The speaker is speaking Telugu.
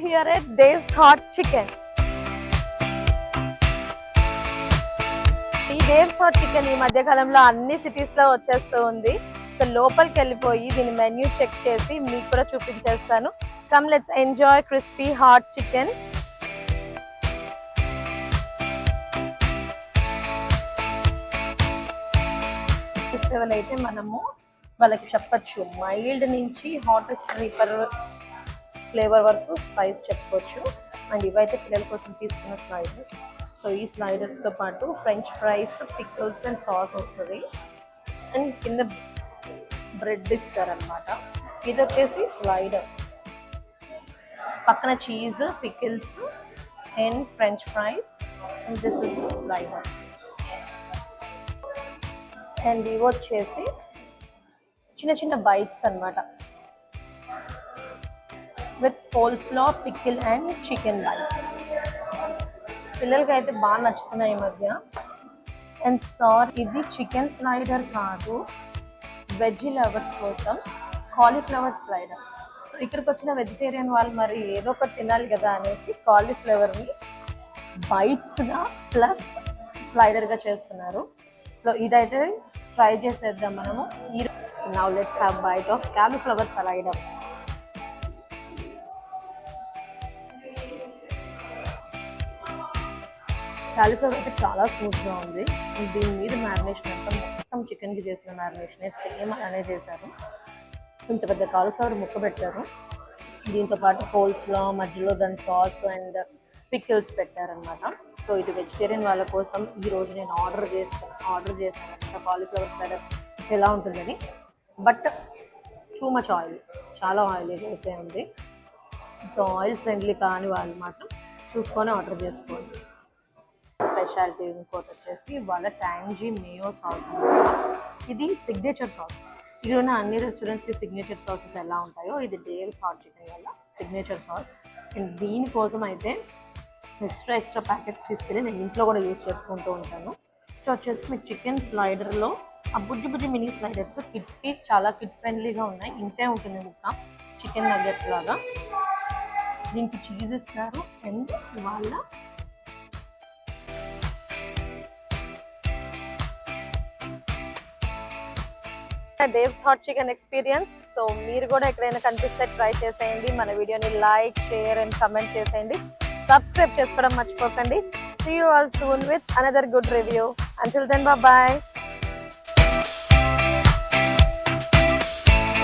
here at Dave's Hot Chicken. ఈ డేవ్స్ హాట్ చికెన్ ఈ మధ్య కాలంలో అన్ని సిటీస్ లో వచ్చేస్తూ ఉంది. సో లోపలికి వెళ్ళిపోయి దీని మెన్యూ చెక్ చేసి మీకు కూడా చూపించేస్తాను. Come let's enjoy crispy hot chicken. Festival అయితే మనము వాళ్ళకి చెప్పచ్చు, మైల్డ్ నుంచి హాటెస్ట్ రీపర్ ఫ్లేవర్ వరకు స్పైస్ చెప్పుకోవచ్చు. అండ్ ఇవైతే పిల్లల కోసం తీసుకున్న స్లైడర్స్. సో ఈ స్లైడర్స్తో పాటు french fries, pickles and sauce వస్తుంది. అండ్ కింద బ్రెడ్ ఇస్తారనమాట. ఇది వచ్చేసి స్లైడర్, పక్కన cheese, pickles and french fries. And this is slider. And ఇవి వచ్చేసి చిన్న చిన్న బైట్స్ అనమాట, with coleslaw, pickle and chicken bite. పిల్లలకి అయితే బాగా నచ్చుతున్నాయి ఈ మధ్య. అండ్ ఇది చికెన్ స్లైడర్ కాదు, వెజ్ లవర్స్ కోసం కాలీఫ్లవర్ స్లైడర్. సో ఇక్కడికి వచ్చిన వెజిటేరియన్ వాళ్ళు మరి ఏదో ఒకటి తినాలి కదా అనేసి కాలీఫ్లవర్ని బైట్స్గా ప్లస్ స్లైడర్గా చేస్తున్నారు. సో ఇదైతే ట్రై చేసేద్దాం మనము. Now let's have bite of cauliflower slider. Cauliflower అయితే చాలా స్మూత్గా ఉంది. దీని మీద మ్యారినేషన్ అంతా మొత్తం చికెన్కి చేసిన మ్యారినేషన్ సేమ్ అలానే చేశారు. ఇంత పెద్ద కాలీఫ్లవర్ ముక్క పెట్టారు. దీంతో పాటు కోల్స్లో మధ్యలో దాని సాస్ అండ్ పికిల్స్ పెట్టారనమాట. సో ఇది వెజిటేరియన్ వాళ్ళ కోసం ఈరోజు నేను ఆర్డర్ చేశాను కాలీఫ్లవర్ స్లైడర్ ఎలా ఉంటుందని. బట్ టూ మచ్ ఆయిల్, చాలా ఆయిల్ అయితే ఉంది. సో ఆయిల్ ఫ్రెండ్లీ కాని వాళ్ళు మాత్రం చూసుకొని ఆర్డర్ చేసుకోండి. స్పెషాలిటీ ఇంకోటి వచ్చేసి వాళ్ళ ట్యాంజీ మేయో సాస్ అనమాట. ఇది సిగ్నేచర్ సాస్. ఇక్కడ ఉన్న అన్ని రెస్టారెంట్స్కి సిగ్నేచర్ సాసెస్ ఎలా ఉంటాయో ఇది డేవ్స్ హాట్ చికెన్ వల్ల సిగ్నేచర్ సాస్. అండ్ దీనికోసం అయితే ఎక్స్ట్రా ప్యాకెట్స్ తీసుకెళ్ళి నేను ఇంట్లో కూడా యూజ్ చేసుకుంటూ ఉంటాను. నెక్స్ట్ వచ్చేసి మీకు చికెన్ స్లైడర్లో ఆ బుజ్జి మినీ స్లైడర్స్ కిడ్స్కి చాలా కిడ్ ఫ్రెండ్లీగా ఉన్నాయి. ఇంతే ఉంటుంది ముక్క, చికెన్ నగ్గెట్ లాగా. దీనికి చీజ్ ఇస్తారు. అండ్ వాళ్ళ డేవ్స్ హాట్ చికెన్ ఎక్స్పీరియన్స్. సో మీరు కూడా ఎక్కడైనా కనిపిస్తే ట్రై చేసేయండి. మన వీడియోని లైక్, షేర్ అండ్ కమెంట్ చేసేయండి. సబ్స్క్రైబ్ చేసుకోవడం మర్చిపోకండి. See you all soon with another good review. Until then, bye bye.